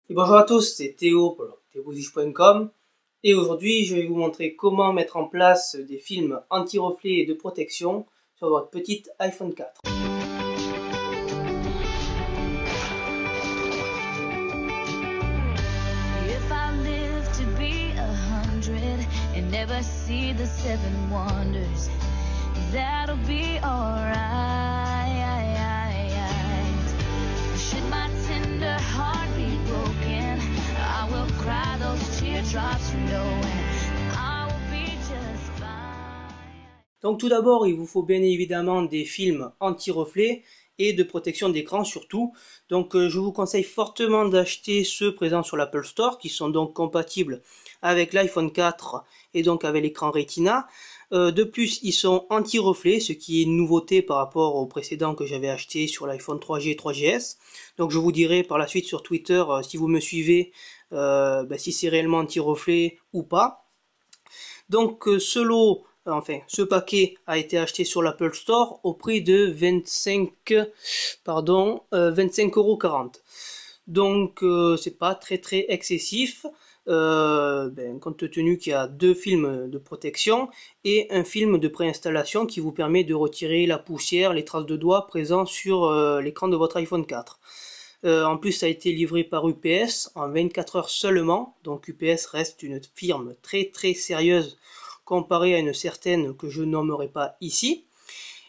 Et bonjour à tous, c'est Théo pour théobouziche.com et aujourd'hui je vais vous montrer comment mettre en place des films anti-reflets et de protection sur votre petite iPhone 4. Donc tout d'abord, il vous faut bien évidemment des films anti-reflets et de protection d'écran surtout. Donc je vous conseille fortement d'acheter ceux présents sur l'Apple Store qui sont donc compatibles avec l'iPhone 4 et donc avec l'écran Retina. De plus, ils sont anti-reflets, ce qui est une nouveauté par rapport aux précédents que j'avais acheté sur l'iPhone 3G et 3GS. Donc je vous dirai par la suite sur Twitter, si vous me suivez, si c'est réellement anti-reflet ou pas. Donc ce paquet a été acheté sur l'Apple Store au prix de 25,40 €. Donc c'est pas très excessif, compte tenu qu'il y a deux films de protection et un film de préinstallation qui vous permet de retirer la poussière, les traces de doigts présents sur l'écran de votre iPhone 4. En plus, ça a été livré par UPS en 24 heures seulement, donc UPS reste une firme très sérieuse comparée à une certaine que je nommerai pas ici.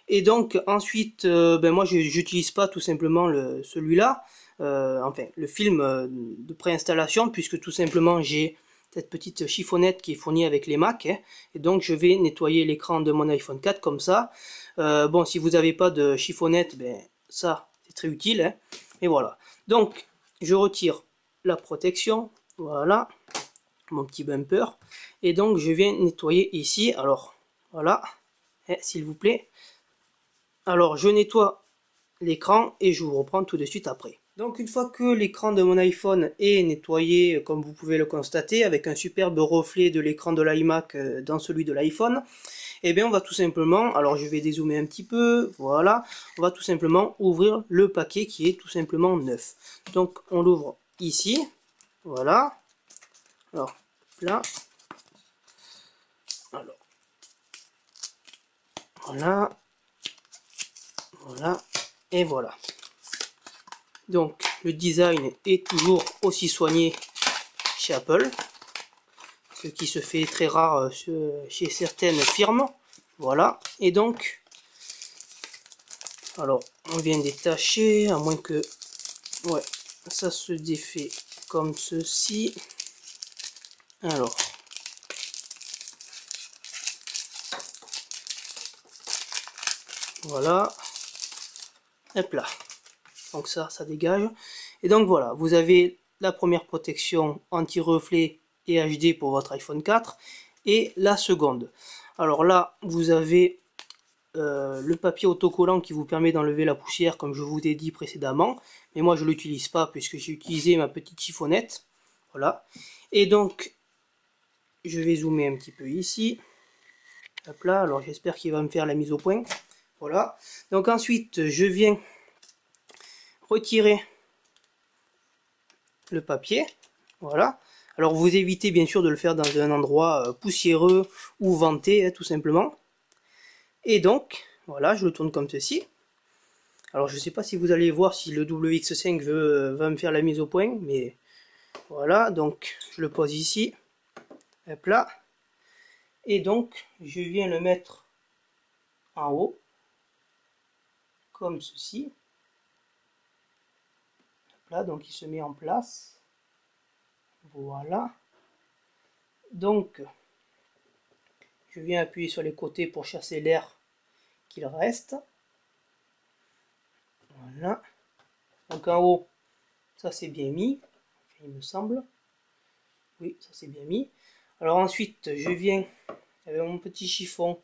Et donc ensuite, moi j'utilise pas tout simplement celui-là, le film de préinstallation, puisque tout simplement j'ai cette petite chiffonnette qui est fournie avec les Mac, hein, et donc je vais nettoyer l'écran de mon iPhone 4 comme ça. Bon, si vous n'avez pas de chiffonnette, ça c'est très utile, hein, et voilà. Donc je retire la protection, voilà, mon petit bumper, et donc je viens nettoyer ici. Alors voilà, s'il vous plaît. Alors je nettoie l'écran et je vous reprends tout de suite après. Donc une fois que l'écran de mon iPhone est nettoyé, comme vous pouvez le constater, avec un superbe reflet de l'écran de l'iMac dans celui de l'iPhone, et bien on va tout simplement, alors je vais dézoomer un petit peu, voilà, on va tout simplement ouvrir le paquet qui est tout simplement neuf. Donc on l'ouvre ici, voilà, alors là, alors voilà, voilà, et voilà. Donc le design est toujours aussi soigné chez Apple, ce qui se fait très rare chez certaines firmes. Voilà, et donc, alors on vient détacher, à moins que, ouais, ça se défait comme ceci. Alors, voilà, hop là. Donc ça dégage. Et donc voilà, vous avez la première protection anti-reflet et HD pour votre iPhone 4 et la seconde. Alors là, vous avez le papier autocollant qui vous permet d'enlever la poussière comme je vous ai dit précédemment, mais moi je l'utilise pas puisque j'ai utilisé ma petite chiffonnette. Voilà. Et donc je vais zoomer un petit peu ici. Hop là, alors j'espère qu'il va me faire la mise au point. Voilà. Donc ensuite je viens retirer le papier, voilà. Alors vous évitez bien sûr de le faire dans un endroit poussiéreux ou venté, hein, tout simplement. Et donc, voilà, je le tourne comme ceci. Alors je ne sais pas si vous allez voir si le WX5 va me faire la mise au point, mais voilà, donc je le pose ici, hop là. Et donc, je viens le mettre en haut, comme ceci. Hop là, donc il se met en place. Voilà. Donc, je viens appuyer sur les côtés pour chasser l'air qu'il reste. Voilà. Donc en haut, ça c'est bien mis, il me semble. Oui, ça c'est bien mis. Alors ensuite, je viens avec mon petit chiffon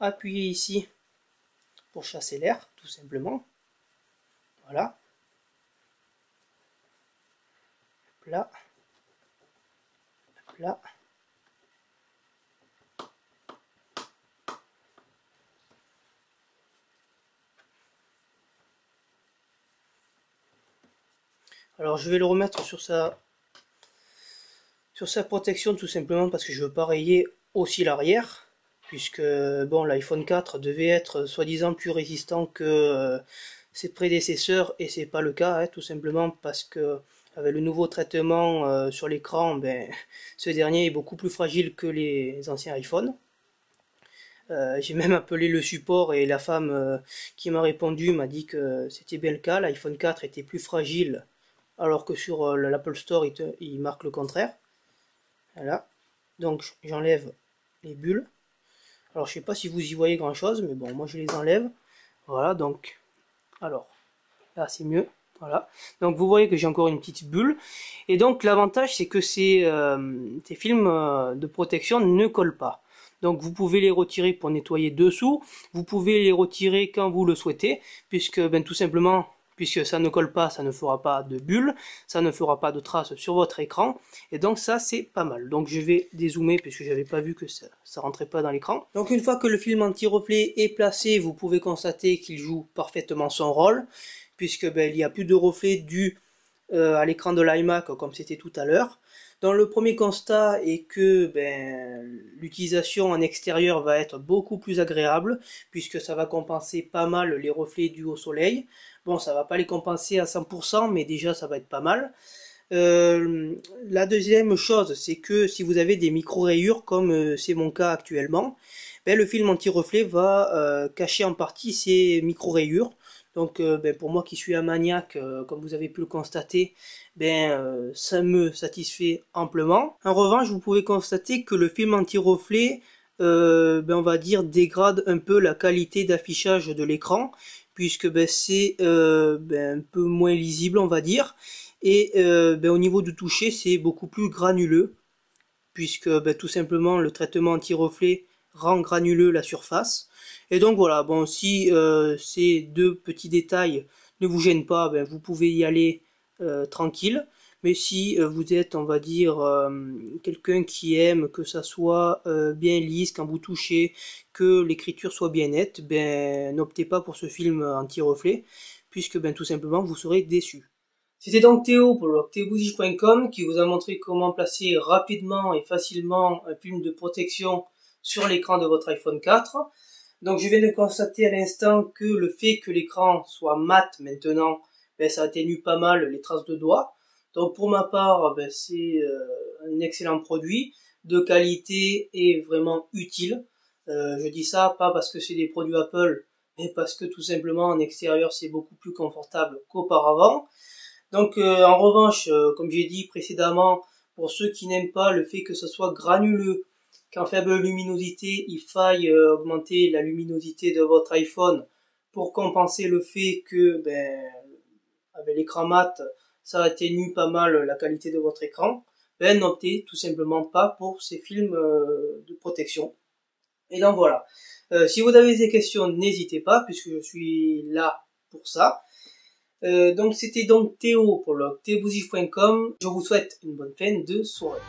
appuyer ici pour chasser l'air, tout simplement. Voilà. Hop là. Hop là. Alors je vais le remettre sur sa protection tout simplement parce que je veux pas rayer aussi l'arrière, puisque bon, l'iPhone 4 devait être soi-disant plus résistant que ses prédécesseurs et c'est pas le cas, hein, tout simplement parce que avec le nouveau traitement sur l'écran, ben, ce dernier est beaucoup plus fragile que les anciens iPhones. J'ai même appelé le support et la femme qui m'a répondu m'a dit que c'était bien le cas, l'iPhone 4 était plus fragile alors que sur l'Apple Store il marque le contraire. Voilà. Donc j'enlève les bulles. Alors je sais pas si vous y voyez grand chose, mais bon, moi je les enlève. Voilà, donc, alors, là c'est mieux. Voilà. Donc vous voyez que j'ai encore une petite bulle. Et donc l'avantage c'est que ces films de protection ne collent pas. Donc vous pouvez les retirer pour nettoyer dessous. Vous pouvez les retirer quand vous le souhaitez, puisque ben, tout simplement, puisque ça ne colle pas, ça ne fera pas de bulles, ça ne fera pas de traces sur votre écran. Et donc ça c'est pas mal. Donc je vais dézoomer puisque j'avais pas vu que ça rentrait pas dans l'écran. Donc une fois que le film anti-reflet est placé, vous pouvez constater qu'il joue parfaitement son rôle, puisque ben, il n'y a plus de reflet dû à l'écran de l'iMac comme c'était tout à l'heure. Donc le premier constat est que ben, l'utilisation en extérieur va être beaucoup plus agréable, puisque ça va compenser pas mal les reflets dus au soleil. Bon, ça va pas les compenser à 100%, mais déjà ça va être pas mal. La deuxième chose, c'est que si vous avez des micro-rayures, comme c'est mon cas actuellement, ben, le film anti-reflet va cacher en partie ces micro-rayures. Donc ben, pour moi qui suis un maniaque, comme vous avez pu le constater, ben, ça me satisfait amplement. En revanche, vous pouvez constater que le film anti-reflet, ben, on va dire, dégrade un peu la qualité d'affichage de l'écran, puisque ben, c'est ben, un peu moins lisible, on va dire. Et ben, au niveau du toucher, c'est beaucoup plus granuleux, puisque ben, tout simplement le traitement anti-reflet rend granuleux la surface. Et donc voilà, bon, si ces deux petits détails ne vous gênent pas, ben, vous pouvez y aller tranquille. Mais si vous êtes, on va dire, quelqu'un qui aime que ça soit bien lisse quand vous touchez, que l'écriture soit bien nette, ben n'optez pas pour ce film anti-reflet, puisque ben tout simplement vous serez déçu. C'était donc Théo pour le théobougie.com qui vous a montré comment placer rapidement et facilement un film de protection sur l'écran de votre iPhone 4. Donc je viens de constater à l'instant que le fait que l'écran soit mat maintenant, ben, ça atténue pas mal les traces de doigts. Donc pour ma part, ben, c'est un excellent produit de qualité et vraiment utile. Je dis ça pas parce que c'est des produits Apple, mais parce que tout simplement en extérieur c'est beaucoup plus confortable qu'auparavant. Donc en revanche, comme j'ai dit précédemment, pour ceux qui n'aiment pas le fait que ce soit granuleux, qu'en faible luminosité, il faille augmenter la luminosité de votre iPhone pour compenser le fait que, ben, avec l'écran mat, ça atténue pas mal la qualité de votre écran, ben n'optez tout simplement pas pour ces films de protection. Et donc voilà. Si vous avez des questions, n'hésitez pas, puisque je suis là pour ça. Donc c'était donc Théo pour le théobougie.com. Je vous souhaite une bonne fin de soirée.